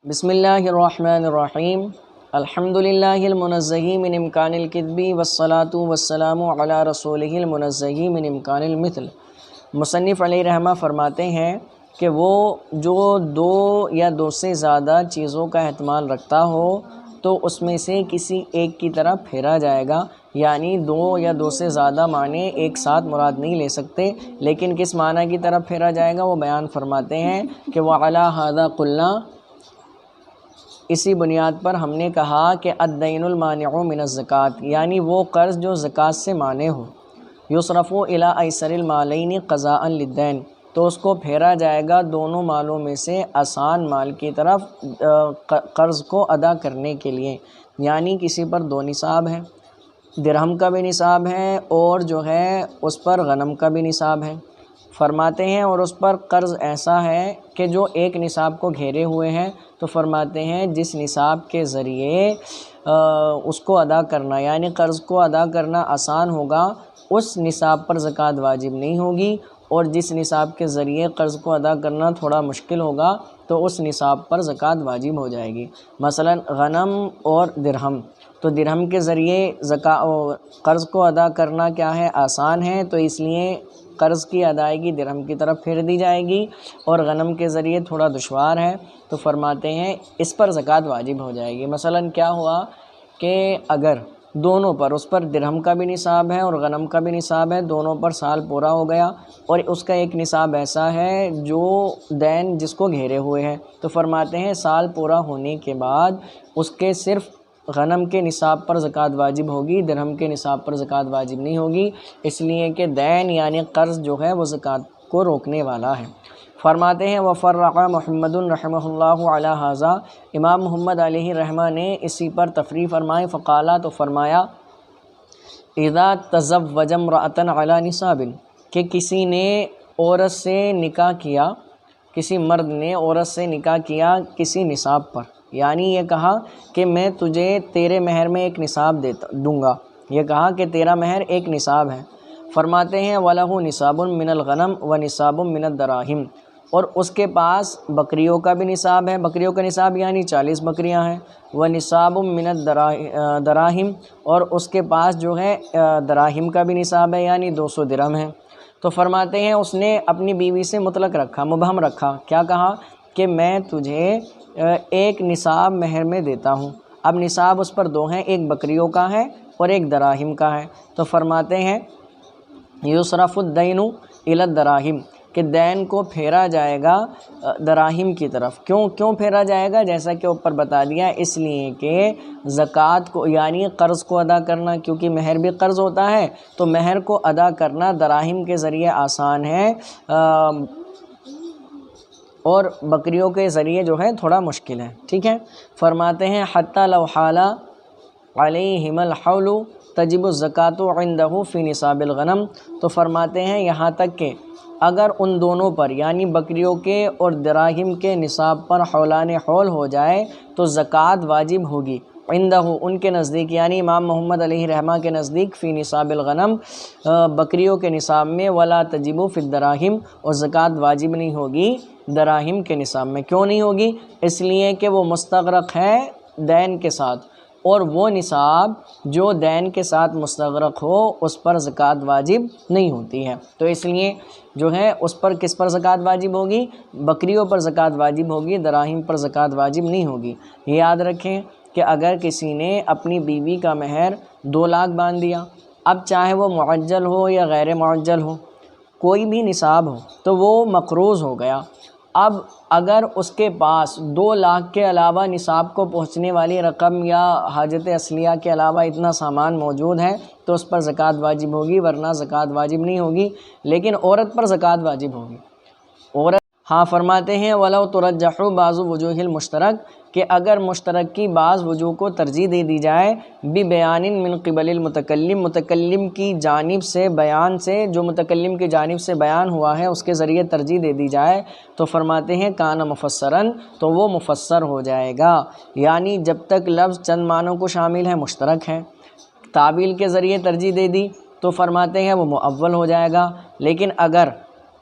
بسم اللہ الرحمن الرحیم الحمدللہ المنزہ من امکان الکذب والصلاة والسلام علی رسولہ المنزہ من امکان المثل۔ مصنف علیہ رحمہ فرماتے ہیں کہ وہ جو دو یا دو سے زیادہ چیزوں کا احتمال رکھتا ہو تو اس میں سے کسی ایک کی طرف پھیرا جائے گا، یعنی دو یا دو سے زیادہ معنی ایک ساتھ مراد نہیں لے سکتے، لیکن کس معنی کی طرف پھیرا جائے گا وہ بیان فرماتے ہیں کہ وَعَلَىٰ هَذَا قُلْنَا، اسی بنیاد پر ہم نے کہا کہ الدین المانع من الزکوٰۃ، یعنی وہ قرض جو زکوٰۃ سے مانع ہو، یصرف الی ایسر المالین قضاء للدین، تو اس کو پھیرا جائے گا دونوں مالوں میں سے آسان مال کی طرف قرض کو ادا کرنے کے لیے، یعنی کسی پر 2 نصاب ہے، درہم کا بھی نصاب ہے اور جو ہے اس پر غنم کا بھی نصاب ہے، فرماتے ہیں اور اس پر قرض ایسا ہے کہ جو ایک نصاب کو گھیرے ہوئے ہیں، تو فرماتے ہیں جس نصاب کے ذریعے اس کو ادا کرنا، یعنی قرض کو ادا کرنا آسان ہوگا، اس نصاب پر زکوٰۃ واجب نہیں ہوگی، اور جس نصاب کے ذریعے قرض کو ادا کرنا تھوڑا مشکل ہوگا تو اس نصاب پر زکوٰۃ واجب ہو جائے گی۔ مثلا غنم اور درہم، تو درہم کے ذریعے قرض کو ادا کرنا کیا ہے، آسان ہے، تو اس لیے قرض کی ادائیگی درہم کی طرف پھیر دی جائے گی، اور غنم کے ذریعے تھوڑا دشوار ہے، تو فرماتے ہیں اس پر زکوٰۃ واجب ہو جائے گی۔ مثلا کیا ہوا کہ اگر دونوں پر، اس پر درہم کا بھی نصاب ہے اور غنم کا بھی نصاب ہے، دونوں پر سال پورا ہو گیا، اور اس کا ایک نصاب ایسا ہے جو دین جس کو گھیرے ہوئے ہے، تو فرماتے ہیں سال پورا ہونے کے بعد اس کے صرف غنم کے نصاب پر زکوٰۃ واجب ہوگی، درہم کے نصاب پر زکوٰۃ واجب نہیں ہوگی، اس لیے کہ دین یعنی قرض جو ہے وہ زکوٰۃ کو روکنے والا ہے۔ فرماتے ہیں وفرع محمد رحمہ اللہ علی ھذا، امام محمد علیہ رحمہ نے اسی پر تفریع فرمائی، فقالا، تو فرمایا اذا تزوج امرأة علی نصاب، کہ کسی نے عورت سے نکاح کیا، کسی مرد نے عورت سے نکاح کیا کسی نصاب پر، یعنی یہ کہا کہ میں تجھے تیرے مہر میں ایک نصاب دوں گا، یہ کہا کہ تیرا مہر ایک نصاب ہے، فرماتے ہیں وَلَهُ نِصَابٌ مِّنَ الْغَنَمْ وَنِصَابٌ مِّنَ الدَّرَاهِمْ، اور اس کے پاس بکریوں کا بھی نصاب ہے، بکریوں کا نصاب یعنی 40 بکریاں ہیں، وَنِصَابٌ مِّنَ الدَّرَاهِمْ، اور اس کے پاس جو ہے دراہم کا بھی نصاب ہے، یعنی 200 درہم ہے۔ تو فرماتے ہیں اس نے اپنی بیوی سے مطلق رکھا، مبہم رکھا، کیا کہا کہ میں تجھے ایک نصاب مہر میں دیتا ہوں، اب نصاب اس پر 2 ہیں، ایک بکریوں کا ہے اور ایک دراہم کا ہے، تو فرماتے ہیں یصرف الدین الی الدراہم، کہ دین کو پھیرا جائے گا دراہم کی طرف۔ کیوں پھیرا جائے گا؟ جیسا کہ اوپر بتا دیا، اس لیے کہ زکوٰۃ کو یعنی قرض کو ادا کرنا، کیونکہ مہر بھی قرض ہوتا ہے، تو مہر کو ادا کرنا دراہم کے ذریعے آسان ہے، اور بکریوں کے ذریعے جو ہے تھوڑا مشکل ہے، ٹھیک ہے۔ فرماتے ہیں حتی لو حال علیہم الحول تجب الزکوٰۃ عندہ فی نصاب الغنم، تو فرماتے ہیں یہاں تک کہ اگر ان دونوں پر یعنی بکریوں کے اور دراہم کے نصاب پر حولان حول ہو جائے تو زکوٰۃ واجب ہوگی، عندہ ان کے نزدیک، یعنی امام محمد علیہ رحمہ کے نزدیک، فی نصاب الغنم بکریوں کے نصاب میں، ولا تجب فی الدراہم، اور زکوٰۃ واجب نہیں ہوگی دراہم کے نصاب میں۔ کیوں نہیں ہوگی؟ اس لیے کہ وہ مستغرق ہے دین کے ساتھ، اور وہ نصاب جو دین کے ساتھ مستغرق ہو اس پر زکوٰۃ واجب نہیں ہوتی ہے، تو اس لیے جو ہے اس پر کس پر زکوٰۃ واجب ہوگی؟ بکریوں پر زکوٰۃ واجب ہوگی، دراہم پر زکوٰۃ واجب نہیں ہوگی۔ یاد رکھیں کہ اگر کسی نے اپنی بیوی کا مہر 2 لاکھ باندھ دیا، اب چاہے وہ معجل ہو یا غیر معجل ہو، کوئی بھی نصاب ہو، تو وہ مقروض ہو گیا، اب اگر اس کے پاس 2 لاکھ کے علاوہ نصاب کو پہنچنے والی رقم یا حاجت اصلیہ کے علاوہ اتنا سامان موجود ہے تو اس پر زکوٰۃ واجب ہوگی، ورنہ زکوٰۃ واجب نہیں ہوگی، لیکن عورت پر زکوٰۃ واجب ہوگی۔ عورت فرماتے ہیں وَلَوْ تُرَجَّحُ بَعْضُ وُجُوهِ الْمُشْتَرَكِ، کہ اگر مشترک کی بعض وجوہ کو ترجیح دے دی جائے، بِبَيَانٍ مِّن قِبَلِ الْمُتَكَلِّمِ، متکلم کی جانب سے، بیان سے، جو متکلم کی جانب سے بیان ہوا ہے اس کے ذریعے ترجیح دے دی جائے، تو فرماتے ہیں کان مفسراً، تو وہ مفسر ہو جائے گا، یعنی جب تک لفظ چند معنوں کو شامل ہے، مشترک ہے، تعویل کے ذریعے ترجیح دے دی تو فرماتے ہیں وہ مؤول ہو جائے گا، لیکن اگر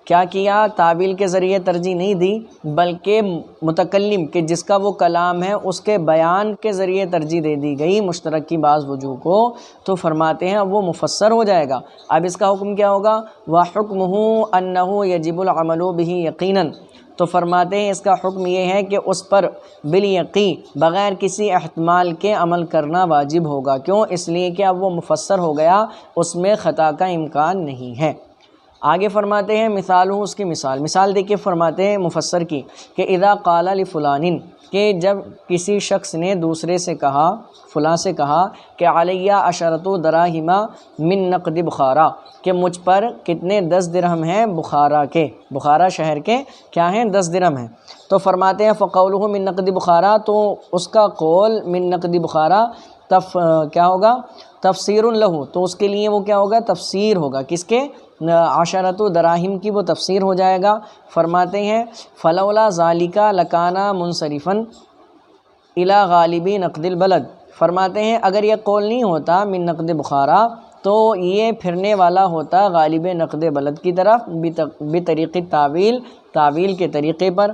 کیا کیا؟ تعویل کے ذریعے ترجیح نہیں دی، بلکہ متکلم کہ جس کا وہ کلام ہے اس کے بیان کے ذریعے ترجیح دے دی گئی مشترک کی بعض وجوہ کو، تو فرماتے ہیں وہ مفسر ہو جائے گا۔ اب اس کا حکم کیا ہوگا؟ وَحُکْمُهُ أَنَّهُ يَجِبُ الْعَمَلُ بِهِ يَقِينًا، تو فرماتے ہیں اس کا حکم یہ ہے کہ اس پر بالیقین بغیر کسی احتمال کے عمل کرنا واجب ہوگا۔ کیوں؟ اس لیے کہ اب وہ مفسر ہو گیا، اس میں خطا کا امکان نہیں ہے۔ آگے فرماتے ہیں مثال ہوں، اس کی مثال دیکھیے، فرماتے ہیں مفسر کی کہ اذا قال لفلان، کہ جب کسی شخص نے دوسرے سے کہا، فلاں سے کہا کہ علیہ عشرۃ دراہم من نقد بخارا، کہ مجھ پر کتنے 10 درہم ہیں بخارا کے، بخارا شہر کے کیا ہیں 10 درہم ہیں، تو فرماتے ہیں فقولہ من نقد بخارا، تو اس کا قول من نقد بخارا کیا ہوگا؟ تفسیر لہو، تو اس کے لیے وہ کیا ہوگا؟ تفسیر ہوگا، کس کے؟ عشرۃ دراہم کی وہ تفسیر ہو جائے گا۔ فرماتے ہیں فلولا ذالک لکان منصرفا الی غالب نقد البلد، فرماتے ہیں اگر یہ قول نہیں ہوتا من نقد بخارا تو یہ پھرنے والا ہوتا غالب نقد بلد کی طرف بطریق تعویل کے طریقے پر۔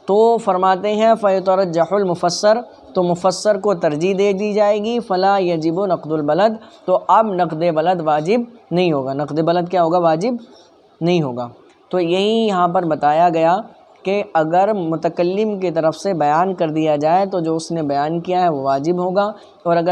تو فرماتے ہیں فیترجح المفسر، تو مفسر کو ترجیح دے دی جائے گی، فلا یجب نقد البلد، تو اب نقد بلد واجب نہیں ہوگا، نقد بلد کیا ہوگا؟ واجب نہیں ہوگا۔ تو یہی یہاں پر بتایا گیا کہ اگر متکلم کی طرف سے بیان کر دیا جائے تو جو اس نے بیان کیا ہے وہ واجب ہوگا، اور اگر